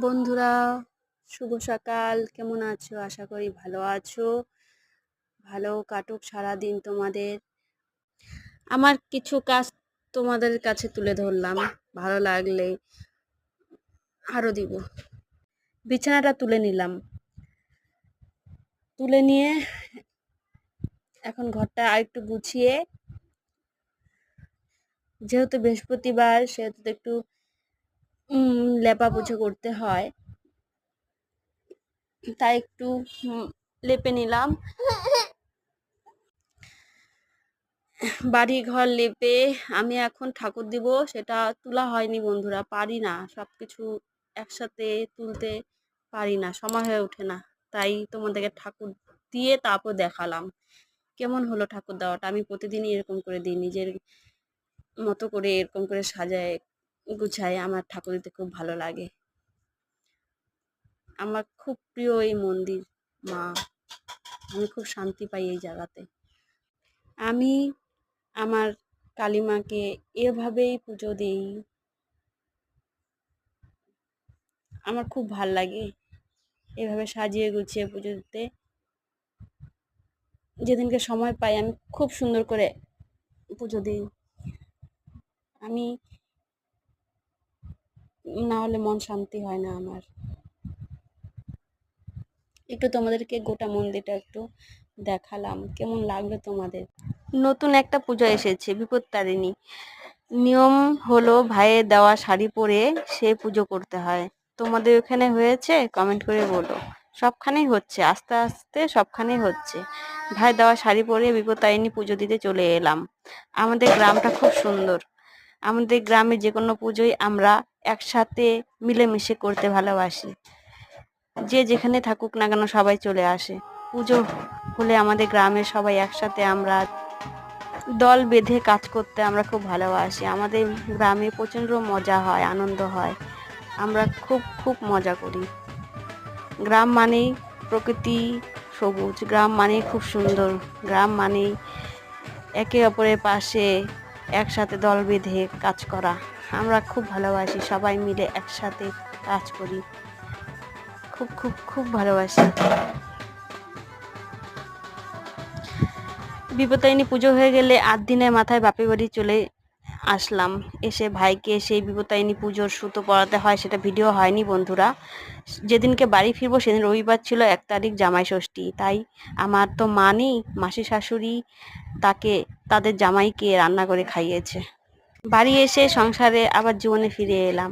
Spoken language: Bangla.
বন্ধুরা, শুভ সকাল। কেমন আছো? আশা করি ভালো আছো। ভালো কাটুক সারাদিন তোমাদের। আমার কিছু কাজ তোমাদের কাছে তুলে ধরলাম, ভালো লাগলে আরো দিব। বিছানাটা তুলে নিলাম, তুলে নিয়ে এখন ঘরটা আরেকটু গুছিয়ে, যেহেতু বৃহস্পতিবার সেহেতু একটু লেপা পুছো করতে হয়, তাই একটু লেপে নিলাম। বাড়ি ঘর লেপে আমি এখন ঠাকুর দিব, সেটা তোলা হয়নি বন্ধুরা, পারি না, সবকিছু একসাথে তুলতে পারি না, সময় হয়ে ওঠে না। তাই তোমাদেরকে ঠাকুর দিয়ে তারপর দেখালাম কেমন হলো ঠাকুর দেওয়াটা। আমি প্রতিদিনই এরকম করে দিই, নিজের মতো করে এরকম করে সাজায় গুছায়। আমার ঠাকুর দিতে খুব ভালো লাগে, আমার খুব প্রিয় এই মন্দির মা। আমি খুব শান্তি পাই এই জায়গাতে। আমি আমার কালীমাকে এভাবেই পুজো দিই, আমার খুব ভাল লাগে এভাবে সাজিয়ে গুছিয়ে পুজো দিতে। যেদিনকে সময় পাই আমি খুব সুন্দর করে পুজো দিই। আমি না হলে মন শান্তি হয় না আমার। একটু তোমাদেরকে গোটা মন্দিরটা একটু দেখালাম, কেমন লাগলো তোমাদের। নতুন একটা পুজো এসেছে, বিপত্তারিণী। নিয়ম হলো ভাইয়ের দেওয়া শাড়ি পরে সে পুজো করতে হয়। তোমাদের ওখানে হয়েছে? কমেন্ট করে বলো। সবখানেই হচ্ছে, আস্তে আস্তে সবখানেই হচ্ছে। ভাই দেওয়া শাড়ি পরে বিপত্তারিণী পুজো দিতে চলে এলাম। আমাদের গ্রামটা খুব সুন্দর। আমাদের গ্রামে যে কোনো পুজোই আমরা একসাথে মিলেমিশে করতে ভালোবাসি। যে যেখানে থাকুক না কেন সবাই চলে আসে। পুজো হলে আমাদের গ্রামের সবাই একসাথে আমরা দল বেঁধে কাজ করতে আমরা খুব ভালোবাসি। আমাদের গ্রামে প্রচণ্ড মজা হয়, আনন্দ হয়, আমরা খুব খুব মজা করি। গ্রাম মানেই প্রকৃতি, সবুজ, গ্রাম মানেই খুব সুন্দর, গ্রাম মানেই একে অপরের পাশে একসাথে দল বেঁধে কাজ করা। আমরা খুব ভালোবাসি, সবাই মিলে একসাথে কাজ করি, খুব খুব খুব ভালোবাসি। বিপত্তারিণী পুজো হয়ে গেলে 8 দিনের মাথায় বাপের বাড়ি চলে আসলাম। এসে ভাইকে সেই বিপত্তারিণী পুজোর সুতো পরাতে হয়, সেটা ভিডিও হয়নি বন্ধুরা। যেদিনকে বাড়ি ফিরবো সেদিন রবিবার ছিল, 1 তারিখ জামাই ষষ্ঠী। তাই আমার তো মা নেই, মাসি শাশুড়ি তাদের জামাইকে রান্না করে খাইয়েছে। বাড়ি এসে সংসারে আবার জীবনে ফিরে এলাম।